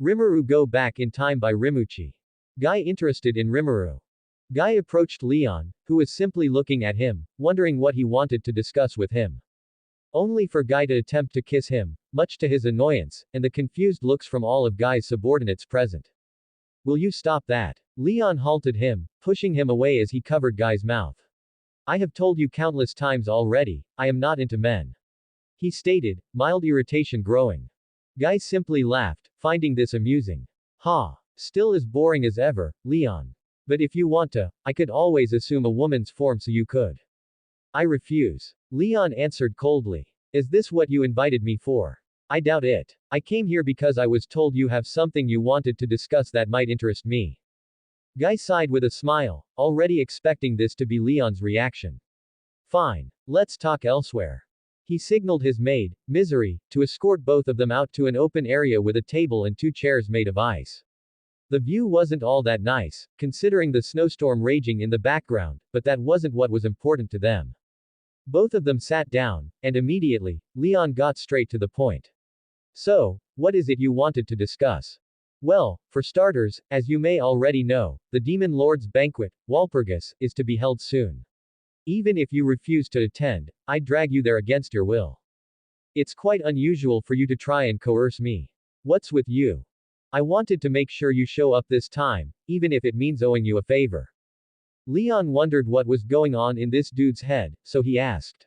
Rimuru Go Back in Time by Rimu-chi. Guy interested in Rimuru. Guy approached Leon, who was simply looking at him, wondering what he wanted to discuss with him. Only for Guy to attempt to kiss him, much to his annoyance, and the confused looks from all of Guy's subordinates present. Will you stop that? Leon halted him, pushing him away as he covered Guy's mouth. I have told you countless times already, I am not into men. He stated, mild irritation growing. Guy simply laughed, finding this amusing. Ha! Still as boring as ever, Leon. But if you want to, I could always assume a woman's form so you could. I refuse. Leon answered coldly. Is this what you invited me for? I doubt it. I came here because I was told you have something you wanted to discuss that might interest me. Guy sighed with a smile, already expecting this to be Leon's reaction. Fine. Let's talk elsewhere. He signaled his maid, Misery, to escort both of them out to an open area with a table and 2 chairs made of ice. The view wasn't all that nice, considering the snowstorm raging in the background, but that wasn't what was important to them. Both of them sat down, and immediately, Leon got straight to the point. So, what is it you wanted to discuss? Well, for starters, as you may already know, the Demon Lord's banquet, Walpergus, is to be held soon. Even if you refuse to attend, I'd drag you there against your will. It's quite unusual for you to try and coerce me. What's with you? I wanted to make sure you show up this time, even if it means owing you a favor. Leon wondered what was going on in this dude's head, so he asked.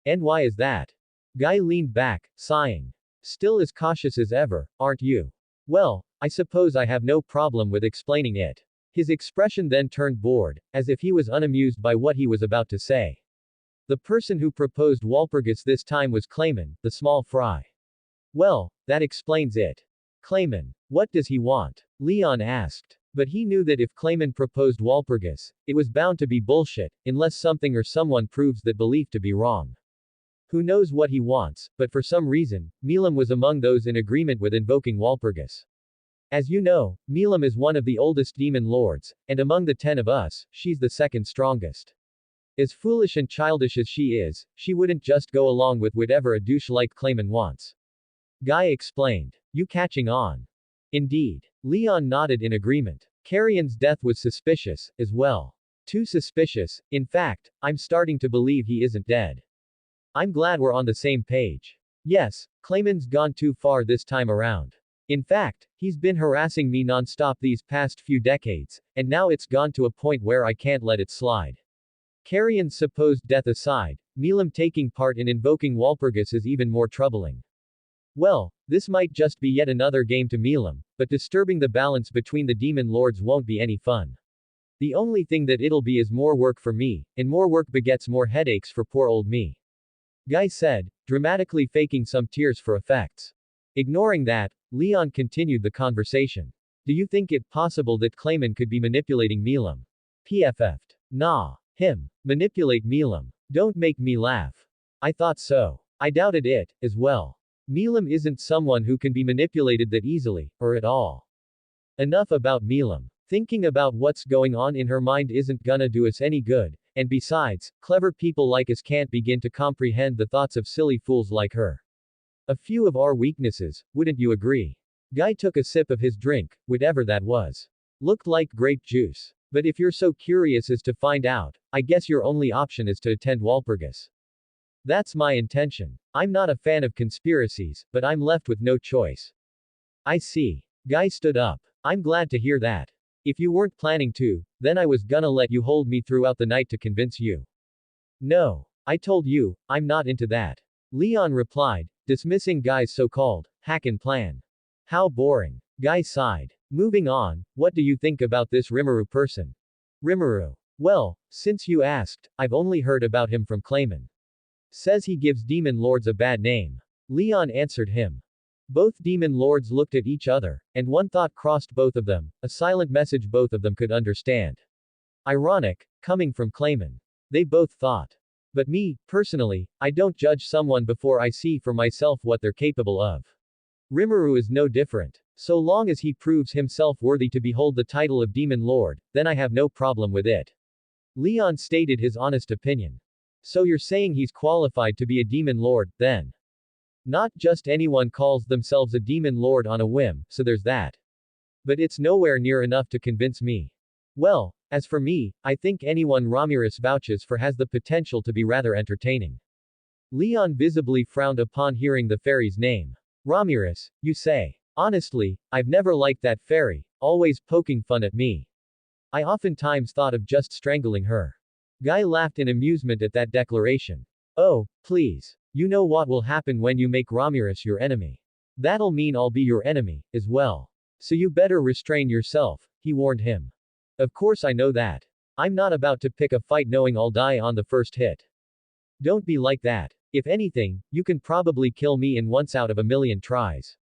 And why is that? Guy leaned back, sighing. Still as cautious as ever, aren't you? Well, I suppose I have no problem with explaining it. His expression then turned bored, as if he was unamused by what he was about to say. The person who proposed Walpergus this time was Clayman, the small fry. Well, that explains it. Clayman. What does he want? Leon asked. But he knew that if Clayman proposed Walpergus, it was bound to be bullshit, unless something or someone proves that belief to be wrong. Who knows what he wants, but for some reason, Milam was among those in agreement with invoking Walpergus. As you know, Milam is one of the oldest demon lords, and among the 10 of us, she's the second strongest. As foolish and childish as she is, she wouldn't just go along with whatever a douche like Clayman wants. Guy explained. You catching on? Indeed. Leon nodded in agreement. Carrion's death was suspicious, as well. Too suspicious, in fact, I'm starting to believe he isn't dead. I'm glad we're on the same page. Yes, Clayman's gone too far this time around. In fact, he's been harassing me non-stop these past few decades, and now it's gone to a point where I can't let it slide. Carrion's supposed death aside, Milam taking part in invoking Walpergus is even more troubling. Well, this might just be yet another game to Milam, but disturbing the balance between the demon lords won't be any fun. The only thing that it'll be is more work for me, and more work begets more headaches for poor old me. Guy said, dramatically faking some tears for effects. Ignoring that, Leon continued the conversation. Do you think it possible that Clayman could be manipulating Milam? PFF'd. Nah. Him. Manipulate Milam. Don't make me laugh. I thought so. I doubted it, as well. Milam isn't someone who can be manipulated that easily, or at all. Enough about Milam. Thinking about what's going on in her mind isn't gonna do us any good, and besides, clever people like us can't begin to comprehend the thoughts of silly fools like her. A few of our weaknesses, wouldn't you agree? Guy took a sip of his drink, whatever that was. Looked like grape juice. But if you're so curious as to find out, I guess your only option is to attend Walpergus. That's my intention. I'm not a fan of conspiracies, but I'm left with no choice. I see. Guy stood up. I'm glad to hear that. If you weren't planning to, then I was gonna let you hold me throughout the night to convince you. No. I told you, I'm not into that. Leon replied, dismissing Guy's so-called hack-and plan. How boring. Guy sighed. Moving on, what do you think about this Rimuru person? Rimuru. Well, since you asked, I've only heard about him from Clayman. Says he gives demon lords a bad name. Leon answered him. Both demon lords looked at each other, and one thought crossed both of them, a silent message both of them could understand. Ironic, coming from Clayman. They both thought. But me, personally, I don't judge someone before I see for myself what they're capable of. Rimuru is no different. So long as he proves himself worthy to behold the title of Demon Lord, then I have no problem with it. Leon stated his honest opinion. So you're saying he's qualified to be a Demon Lord, then? Not just anyone calls themselves a demon lord on a whim, so there's that. But it's nowhere near enough to convince me. Well, as for me, I think anyone Ramirez vouches for has the potential to be rather entertaining. Leon visibly frowned upon hearing the fairy's name. Ramirez, you say? Honestly, I've never liked that fairy, always poking fun at me. I oftentimes thought of just strangling her. Guy laughed in amusement at that declaration. Oh, please. You know what will happen when you make Ramirez your enemy. That'll mean I'll be your enemy, as well. So you better restrain yourself, he warned him. Of course I know that. I'm not about to pick a fight knowing I'll die on the first hit. Don't be like that. If anything, you can probably kill me in once out of a million tries.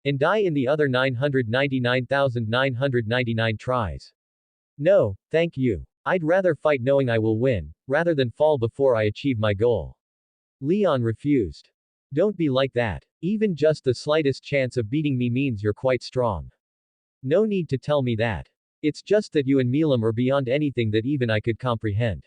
And die in the other 999,999 tries. No, thank you. I'd rather fight knowing I will win, rather than fall before I achieve my goal. Leon refused. Don't be like that. Even just the slightest chance of beating me means you're quite strong. No need to tell me that. It's just that you and Milam are beyond anything that even I could comprehend.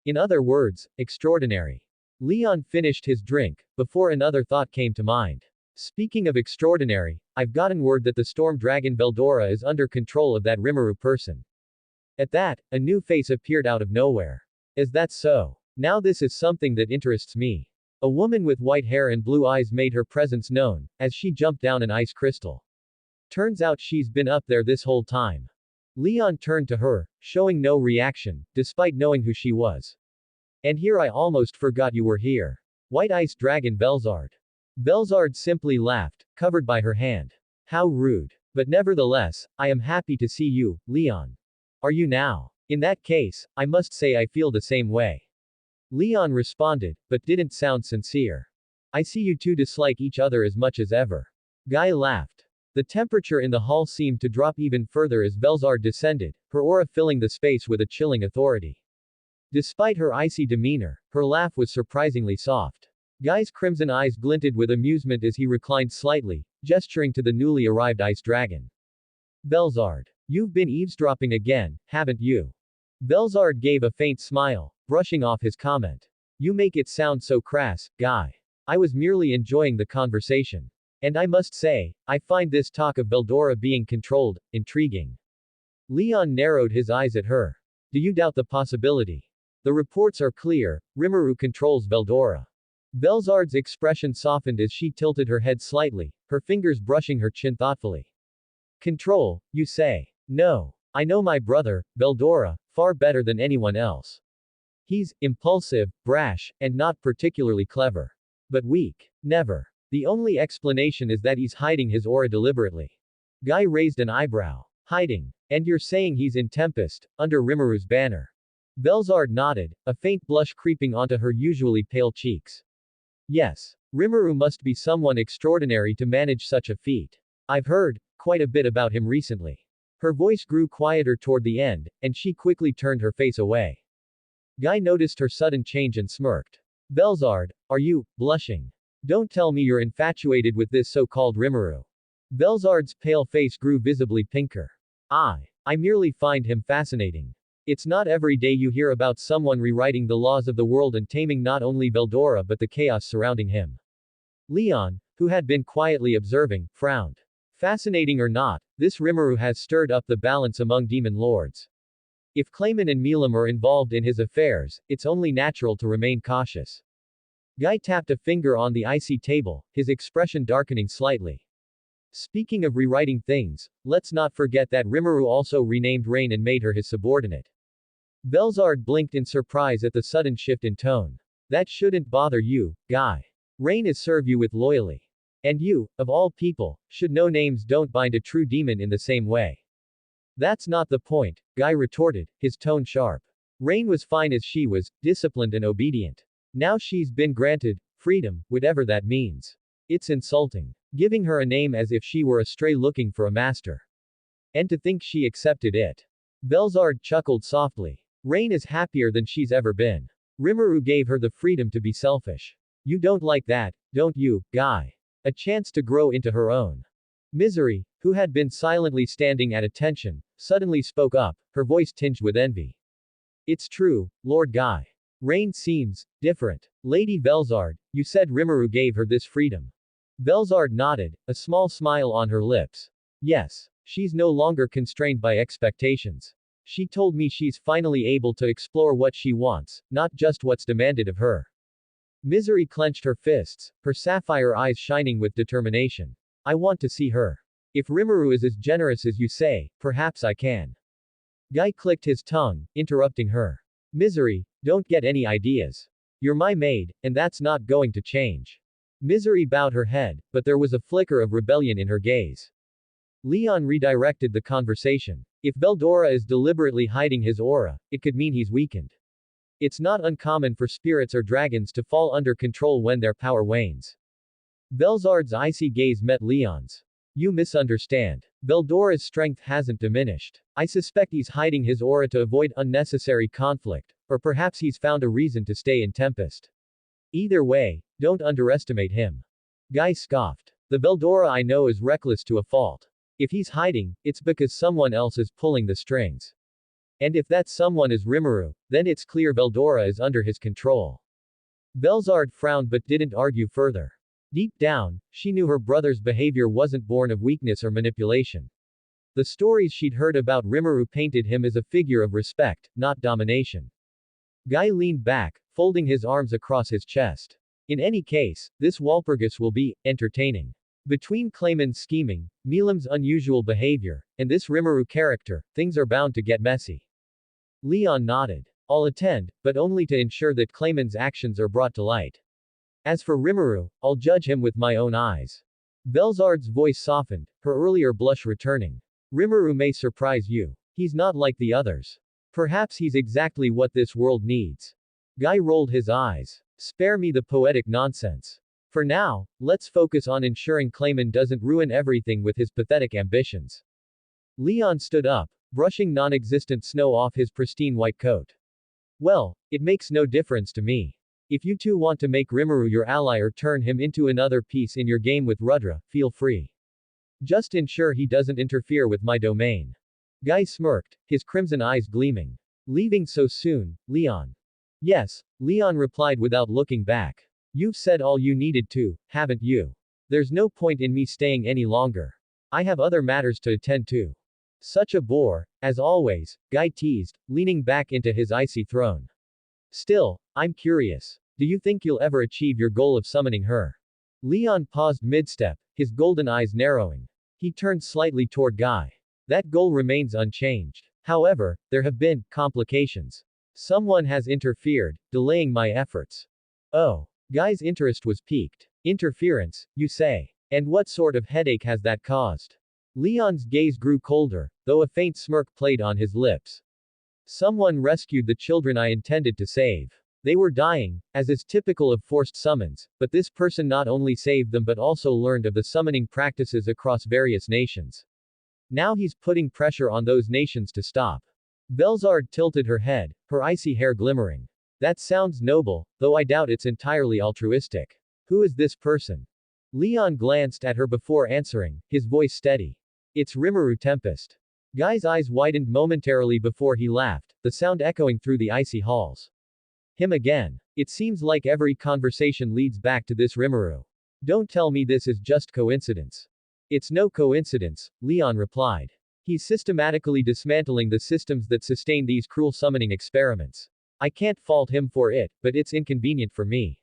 In other words, extraordinary. Leon finished his drink, before another thought came to mind. Speaking of extraordinary, I've gotten word that the storm dragon Veldora is under control of that Rimuru person. At that, a new face appeared out of nowhere. Is that so? Now this is something that interests me. A woman with white hair and blue eyes made her presence known, as she jumped down an ice crystal. Turns out she's been up there this whole time. Leon turned to her, showing no reaction, despite knowing who she was. And here I almost forgot you were here. White Ice Dragon Velzard. Velzard simply laughed, covered by her hand. How rude. But nevertheless, I am happy to see you, Leon. Are you now? In that case, I must say I feel the same way. Leon responded, but didn't sound sincere. I see you two dislike each other as much as ever. Guy laughed. The temperature in the hall seemed to drop even further as Velzard descended, her aura filling the space with a chilling authority. Despite her icy demeanor, her laugh was surprisingly soft. Guy's crimson eyes glinted with amusement as he reclined slightly, gesturing to the newly arrived ice dragon. Velzard. You've been eavesdropping again, haven't you? Velzard gave a faint smile, brushing off his comment. You make it sound so crass, Guy. I was merely enjoying the conversation. And I must say, I find this talk of Veldora being controlled intriguing. Leon narrowed his eyes at her. Do you doubt the possibility? The reports are clear, Rimuru controls Veldora. Velzard's expression softened as she tilted her head slightly, her fingers brushing her chin thoughtfully. Control, you say? No. I know my brother, Veldora, far better than anyone else. He's impulsive, brash, and not particularly clever. But weak. Never. The only explanation is that he's hiding his aura deliberately. Guy raised an eyebrow. Hiding. And you're saying he's in Tempest, under Rimuru's banner. Velzard nodded, a faint blush creeping onto her usually pale cheeks. Yes. Rimuru must be someone extraordinary to manage such a feat. I've heard quite a bit about him recently. Her voice grew quieter toward the end, and she quickly turned her face away. Guy noticed her sudden change and smirked. Velzard, are you blushing? Don't tell me you're infatuated with this so-called Rimuru. Velzard's pale face grew visibly pinker. I merely find him fascinating. It's not every day you hear about someone rewriting the laws of the world and taming not only Veldora but the chaos surrounding him. Leon, who had been quietly observing, frowned. Fascinating or not, this Rimuru has stirred up the balance among demon lords. If Clayman and Milam are involved in his affairs, it's only natural to remain cautious. Guy tapped a finger on the icy table, his expression darkening slightly. Speaking of rewriting things, let's not forget that Rimuru also renamed Rain and made her his subordinate. Velzard blinked in surprise at the sudden shift in tone. That shouldn't bother you, Guy. Rain is serve you with loyally. And you, of all people, should know names don't bind a true demon in the same way. That's not the point, Guy retorted, his tone sharp. Rain was fine as she was, disciplined and obedient. Now she's been granted freedom, whatever that means. It's insulting. Giving her a name as if she were a stray looking for a master. And to think she accepted it. Velzard chuckled softly. Rain is happier than she's ever been. Rimuru gave her the freedom to be selfish. You don't like that, don't you, Guy? A chance to grow into her own. Misery, who had been silently standing at attention, suddenly spoke up, her voice tinged with envy. It's true, Lord Guy. Rain seems different. Lady Velzard, You said Rimuru gave her this freedom. Velzard nodded, a small smile on her lips. Yes. She's no longer constrained by expectations. She told me she's finally able to explore what she wants, not just what's demanded of her. Misery clenched her fists, her sapphire eyes shining with determination. I want to see her. If Rimuru is as generous as you say, perhaps I can. Guy clicked his tongue, interrupting her. Misery, don't get any ideas. You're my maid, and that's not going to change. Misery bowed her head, but there was a flicker of rebellion in her gaze. Leon redirected the conversation. If Veldora is deliberately hiding his aura, it could mean he's weakened. It's not uncommon for spirits or dragons to fall under control when their power wanes. Velzard's icy gaze met Leon's. You misunderstand. Veldora's strength hasn't diminished. I suspect he's hiding his aura to avoid unnecessary conflict, or perhaps he's found a reason to stay in Tempest. Either way, don't underestimate him. Guy scoffed. The Veldora I know is reckless to a fault. If he's hiding, it's because someone else is pulling the strings. And if that someone is Rimuru, then it's clear Veldora is under his control. Velzard frowned but didn't argue further. Deep down, she knew her brother's behavior wasn't born of weakness or manipulation. The stories she'd heard about Rimuru painted him as a figure of respect, not domination. Guy leaned back, folding his arms across his chest. In any case, this Walpergus will be entertaining. Between Clayman's scheming, Milam's unusual behavior, and this Rimuru character, things are bound to get messy. Leon nodded. I'll attend, but only to ensure that Clayman's actions are brought to light. As for Rimuru, I'll judge him with my own eyes. Velzard's voice softened, her earlier blush returning. Rimuru may surprise you. He's not like the others. Perhaps he's exactly what this world needs. Guy rolled his eyes. Spare me the poetic nonsense. For now, let's focus on ensuring Clayman doesn't ruin everything with his pathetic ambitions. Leon stood up, brushing non-existent snow off his pristine white coat. Well, it makes no difference to me. If you two want to make Rimuru your ally or turn him into another piece in your game with Rudra, feel free. Just ensure he doesn't interfere with my domain. Guy smirked, his crimson eyes gleaming. Leaving so soon, Leon? Yes, Leon replied without looking back. You've said all you needed to, haven't you? There's no point in me staying any longer. I have other matters to attend to. Such a bore, as always, Guy teased, leaning back into his icy throne. Still, I'm curious. Do you think you'll ever achieve your goal of summoning her? Leon paused mid-step, his golden eyes narrowing. He turned slightly toward Guy. That goal remains unchanged. However, there have been complications. Someone has interfered, delaying my efforts. Oh. Guy's interest was piqued. Interference, you say? And what sort of headache has that caused? Leon's gaze grew colder, though a faint smirk played on his lips. Someone rescued the children I intended to save. They were dying, as is typical of forced summons, but this person not only saved them but also learned of the summoning practices across various nations. Now he's putting pressure on those nations to stop. Velzard tilted her head, her icy hair glimmering. That sounds noble, though I doubt it's entirely altruistic. Who is this person? Leon glanced at her before answering, his voice steady. It's Rimuru Tempest. Guy's eyes widened momentarily before he laughed, the sound echoing through the icy halls. Him again. It seems like every conversation leads back to this Rimuru. Don't tell me this is just coincidence. It's no coincidence, Leon replied. He's systematically dismantling the systems that sustain these cruel summoning experiments. I can't fault him for it, but it's inconvenient for me.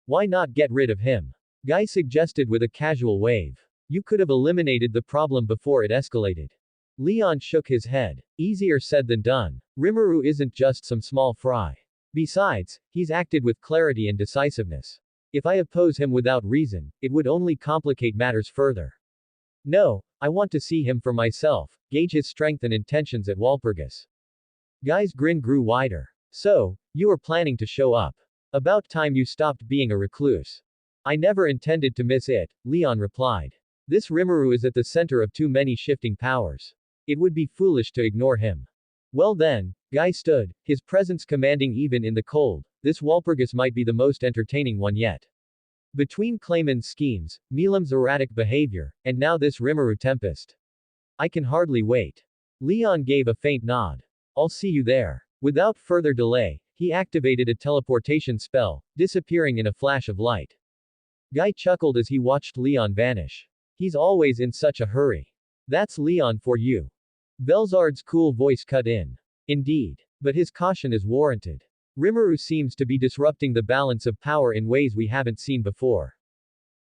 Why not get rid of him? Guy suggested with a casual wave. You could have eliminated the problem before it escalated. Leon shook his head. Easier said than done. Rimuru isn't just some small fry. Besides, he's acted with clarity and decisiveness. If I oppose him without reason, it would only complicate matters further. No, I want to see him for myself, gauge his strength and intentions at Walpergus. Guy's grin grew wider. So, you are planning to show up. About time you stopped being a recluse. I never intended to miss it, Leon replied. This Rimuru is at the center of too many shifting powers. It would be foolish to ignore him. Well then, Guy stood, his presence commanding even in the cold. This Walpergus might be the most entertaining one yet. Between Clayman's schemes, Milam's erratic behavior, and now this Rimuru Tempest. I can hardly wait. Leon gave a faint nod. I'll see you there. Without further delay, he He activated a teleportation spell, disappearing in a flash of light. Guy chuckled as he watched Leon vanish. He's always in such a hurry. That's Leon for you. Velzard's cool voice cut in. Indeed. But his caution is warranted. Rimuru seems to be disrupting the balance of power in ways we haven't seen before.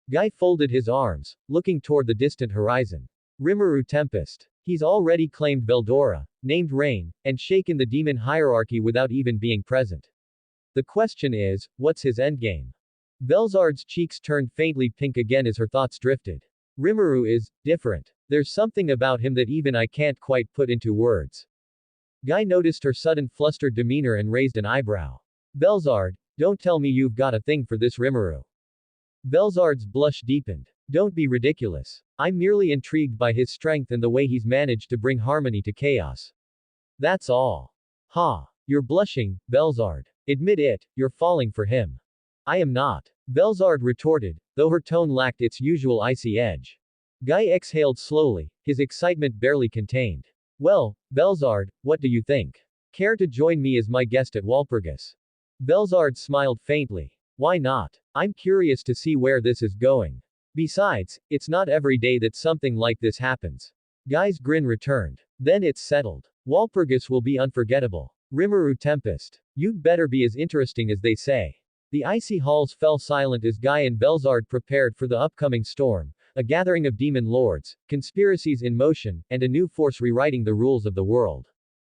Guy folded his arms, looking toward the distant horizon. Rimuru Tempest. He's already claimed Veldora, named Rain, and shaken the demon hierarchy without even being present. The question is, what's his endgame? Velzard's cheeks turned faintly pink again as her thoughts drifted. Rimuru is different. There's something about him that even I can't quite put into words. Guy noticed her sudden flustered demeanor and raised an eyebrow. Velzard, don't tell me you've got a thing for this Rimuru. Velzard's blush deepened. Don't be ridiculous. I'm merely intrigued by his strength and the way he's managed to bring harmony to chaos. That's all. Ha. You're blushing, Velzard. Admit it, you're falling for him. I am not. Velzard retorted, though her tone lacked its usual icy edge. Guy exhaled slowly, his excitement barely contained. Well, Velzard, what do you think? Care to join me as my guest at Walpergus? Velzard smiled faintly. Why not? I'm curious to see where this is going. Besides, it's not every day that something like this happens. Guy's grin returned. Then it's settled. Walpergus will be unforgettable. Rimuru Tempest. You'd better be as interesting as they say. The icy halls fell silent as Guy and Velzard prepared for the upcoming storm, a gathering of demon lords, conspiracies in motion, and a new force rewriting the rules of the world.